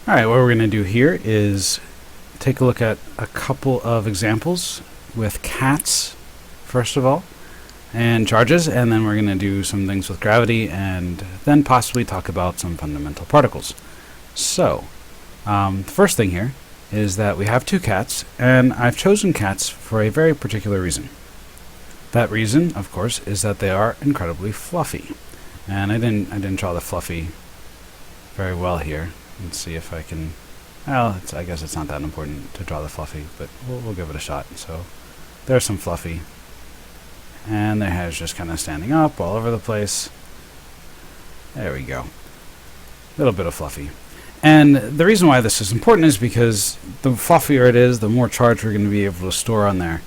Alright, what we're going to do here is take a look at a couple of examples with cats, first of all, and charges, and then we're going to do some things with gravity, and then possibly talk about some fundamental particles. So, the first thing here is that we have two cats, and I've chosen cats for a very particular reason. That reason, of course, is that they are incredibly fluffy. And I didn't draw the fluffy very well here. Let's see if I can. Well, I guess it's not that important to draw the fluffy, but we'll give it a shot. So there's some fluffy, and their hair's just kind of standing up all over the place. There we go. A little bit of fluffy. And the reason why this is important is because the fluffier it is, the more charge we're going to be able to store on there.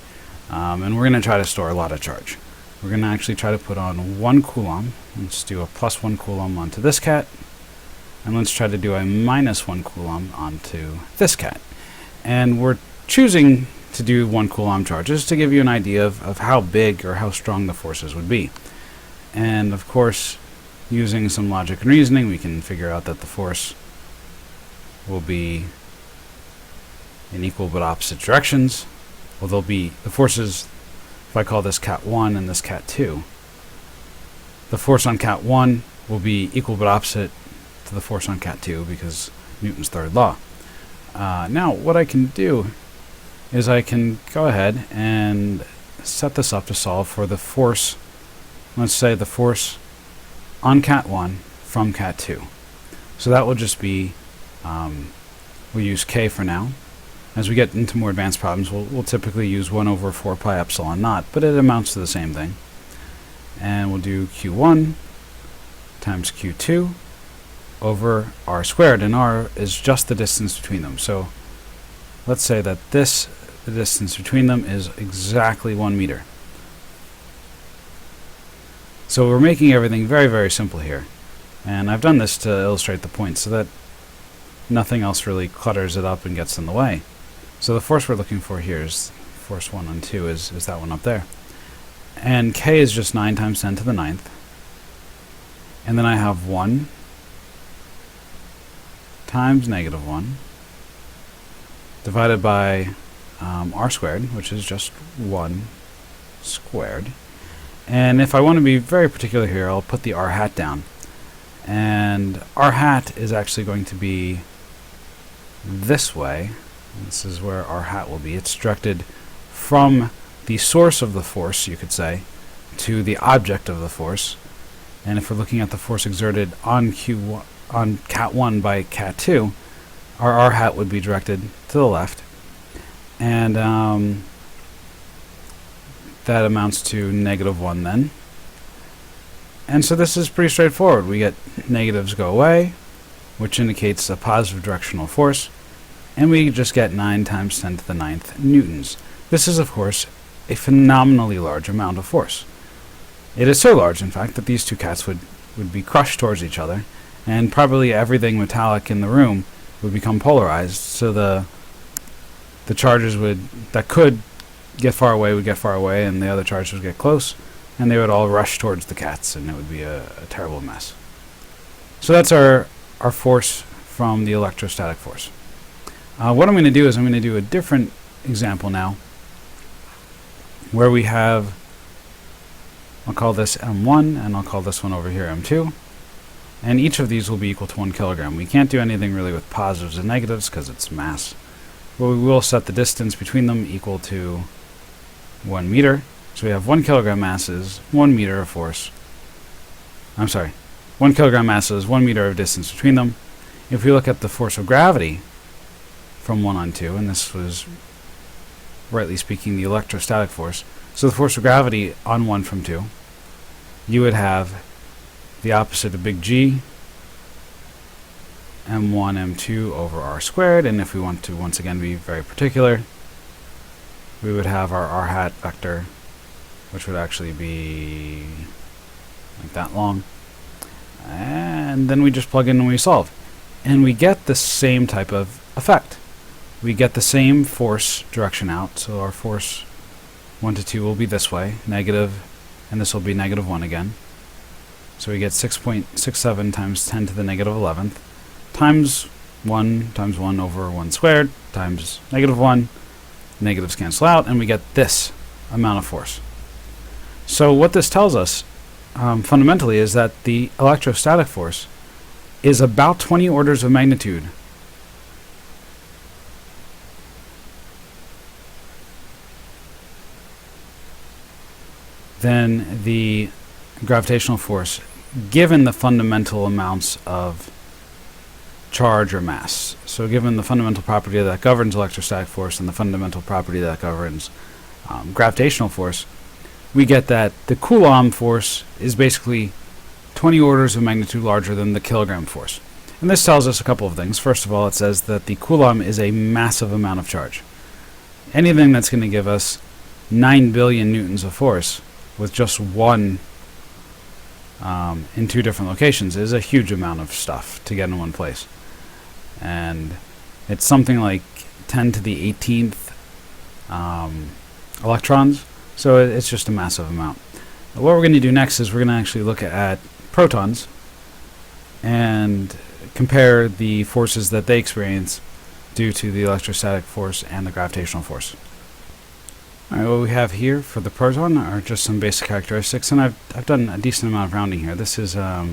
And we're going to try to store a lot of charge. We're going to actually try to put on 1 Coulomb. Let's do a plus 1 Coulomb onto this cat. And let's try to do a minus 1 Coulomb onto this cat. And we're choosing to do 1 Coulomb charges to give you an idea of how big or how strong the forces would be. And of course, using some logic and reasoning, we can figure out that the force will be in equal but opposite directions. Well, they'll be the forces, if I call this cat 1 and this cat 2, the force on cat 1 will be equal but opposite to the force on cat 2 because Newton's third law. Now, what I can do is I can go ahead and set this up to solve for the force, let's say the force on cat 1 from cat 2. So that will just be, we'll use k for now. As we get into more advanced problems, we'll typically use 1 over 4 pi epsilon naught, but it amounts to the same thing. And we'll do q1 times q2 over r squared, and r is just the distance between them. So let's say that the distance between them is exactly 1 meter. So we're making everything very, very simple here. And I've done this to illustrate the point so that nothing else really clutters it up and gets in the way. So the force we're looking for here is force 1 on 2 is that one up there. And k is just 9 times 10 to the 9th. And then I have 1 times negative 1 divided by r squared, which is just 1 squared. And if I want to be very particular here, I'll put the r hat down. And r hat is actually going to be this way. This is where r hat will be. It's directed from the source of the force, you could say, to the object of the force. And if we're looking at the force exerted on cat 1 by cat 2, our r hat would be directed to the left. And that amounts to negative 1 then. And so this is pretty straightforward. We get negatives go away, which indicates a positive directional force. And we just get 9 times 10 to the 9th newtons. This is, of course, a phenomenally large amount of force. It is so large, in fact, that these two cats would be crushed towards each other, and probably everything metallic in the room would become polarized, so the charges that could get far away would get far away, and the other charges would get close, and they would all rush towards the cats, and it would be a terrible mess. So that's our force from the electrostatic force. What I'm going to do is I'm going to do a different example now, where we have, I'll call this M1, and I'll call this one over here M2, and each of these will be equal to 1 kilogram. We can't do anything really with positives and negatives because it's mass, but we will set the distance between them equal to 1 meter. So we have 1 kilogram mass is 1 meter of force. I'm sorry, 1 kilogram mass is 1 meter of distance between them. If we look at the force of gravity from 1 on 2, and this was, rightly speaking, the electrostatic force. So the force of gravity on 1 from 2, you would have the opposite of big G, m1, m2 over r squared, and if we want to once again be very particular, we would have our r hat vector, which would actually be like that long. And then we just plug in and we solve. And we get the same type of effect. We get the same force direction out, so our force 1 to 2 will be this way, negative, and this will be negative 1 again. So we get 6.67 times 10 to the negative 11th times 1 times 1 over 1 squared times -1. Negatives cancel out, and we get this amount of force. So what this tells us fundamentally is that the electrostatic force is about 20 orders of magnitude than the gravitational force, given the fundamental amounts of charge or mass. So given the fundamental property that governs electrostatic force and the fundamental property that governs gravitational force, we get that the Coulomb force is basically 20 orders of magnitude larger than the kilogram force. And this tells us a couple of things. First of all, it says that the Coulomb is a massive amount of charge. Anything that's going to give us 9 billion newtons of force with just one in two different locations is a huge amount of stuff to get in one place. And it's something like 10 to the 18th electrons, so it's just a massive amount. What we're going to do next is we're going to actually look at protons and compare the forces that they experience due to the electrostatic force and the gravitational force. Alright, what we have here for the proton are just some basic characteristics, and I've done a decent amount of rounding here. This is a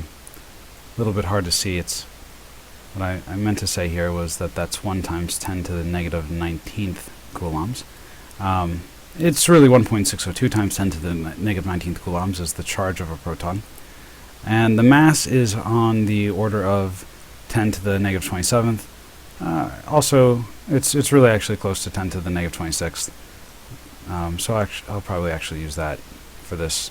little bit hard to see. It's what I meant to say here was that that's 1 times 10 to the negative 19th coulombs. It's really 1.602 times 10 to the negative 19th coulombs is the charge of a proton. And the mass is on the order of 10 to the negative 27th. Also, it's really actually close to 10 to the negative 26th. So I'll probably actually use that for this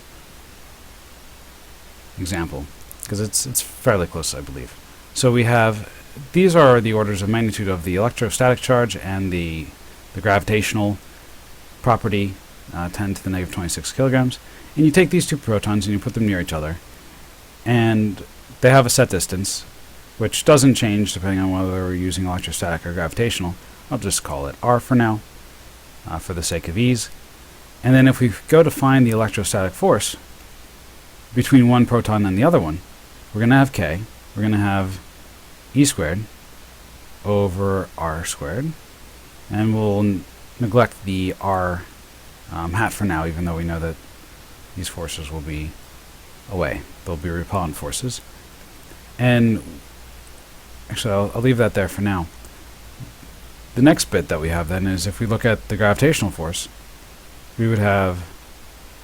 example, because it's fairly close, I believe. So we have, these are the orders of magnitude of the electrostatic charge and the gravitational property, 10 to the negative 26 kilograms. And you take these two protons and you put them near each other, and they have a set distance, which doesn't change depending on whether we're using electrostatic or gravitational. I'll just call it R for now, for the sake of ease. And then if we go to find the electrostatic force between one proton and the other one, we're going to have K. We're going to have E squared over R squared. And we'll neglect the R hat for now, even though we know that these forces will be away. They'll be repellent forces. And actually, I'll leave that there for now. The next bit that we have then is if we look at the gravitational force, we would have,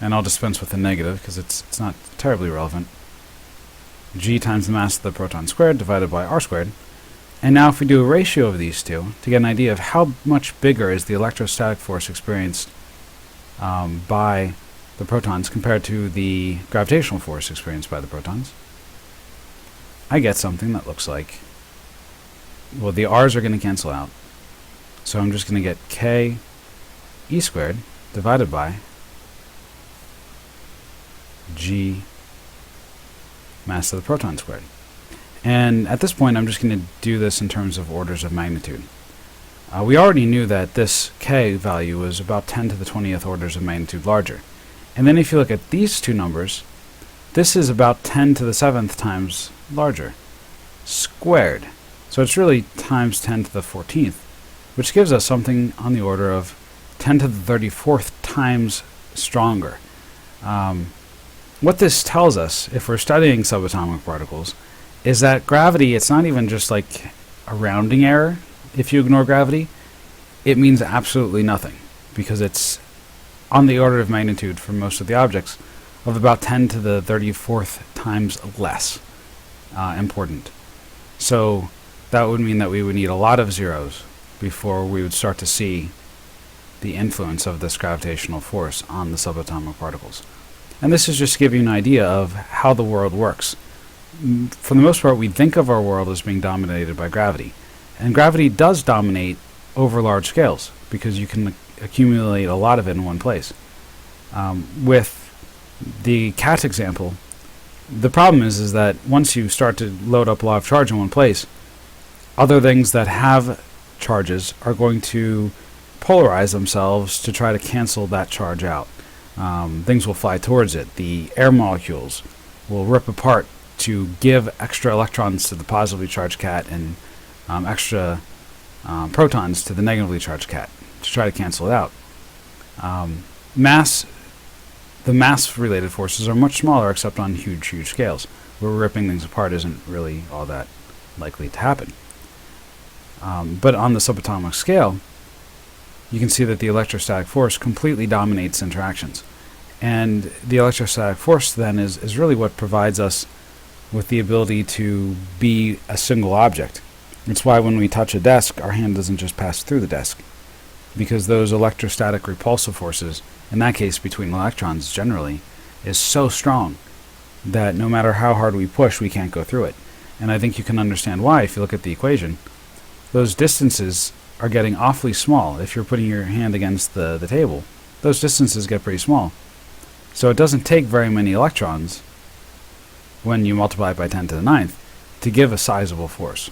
and I'll dispense with the negative because it's not terribly relevant, g times the mass of the proton squared divided by r squared. And now if we do a ratio of these two to get an idea of how much bigger is the electrostatic force experienced by the protons compared to the gravitational force experienced by the protons, I get something that looks like, well, the r's are going to cancel out. So I'm just going to get k e squared divided by g mass of the proton squared. And at this point, I'm just going to do this in terms of orders of magnitude. We already knew that this k value was about 10 to the 20th orders of magnitude larger. And then if you look at these two numbers, this is about 10 to the 7th times larger, squared. So it's really times 10 to the 14th, which gives us something on the order of 10 to the 34th times stronger. What this tells us, if we're studying subatomic particles, is that gravity, it's not even just like a rounding error. If you ignore gravity, it means absolutely nothing, because it's on the order of magnitude for most of the objects of about 10 to the 34th times less important. So that would mean that we would need a lot of zeros before we would start to see the influence of this gravitational force on the subatomic particles. And this is just to give you an idea of how the world works. For the most part, we think of our world as being dominated by gravity. And gravity does dominate over large scales, because you can accumulate a lot of it in one place. With the cat example, the problem is that once you start to load up a lot of charge in one place, other things that have charges are going to polarize themselves to try to cancel that charge out. Things will fly towards it. The air molecules will rip apart to give extra electrons to the positively charged cat and extra protons to the negatively charged cat to try to cancel it out. The mass-related forces are much smaller, except on huge scales, where ripping things apart isn't really all that likely to happen. But on the subatomic scale, you can see that the electrostatic force completely dominates interactions. And the electrostatic force then is really what provides us with the ability to be a single object. It's why when we touch a desk, our hand doesn't just pass through the desk, because those electrostatic repulsive forces, in that case between electrons generally, is so strong that no matter how hard we push, we can't go through it. And I think you can understand why if you look at the equation. Those distances are getting awfully small. If you're putting your hand against the table, those distances get pretty small. So it doesn't take very many electrons when you multiply it by 10 to the 9th to give a sizable force.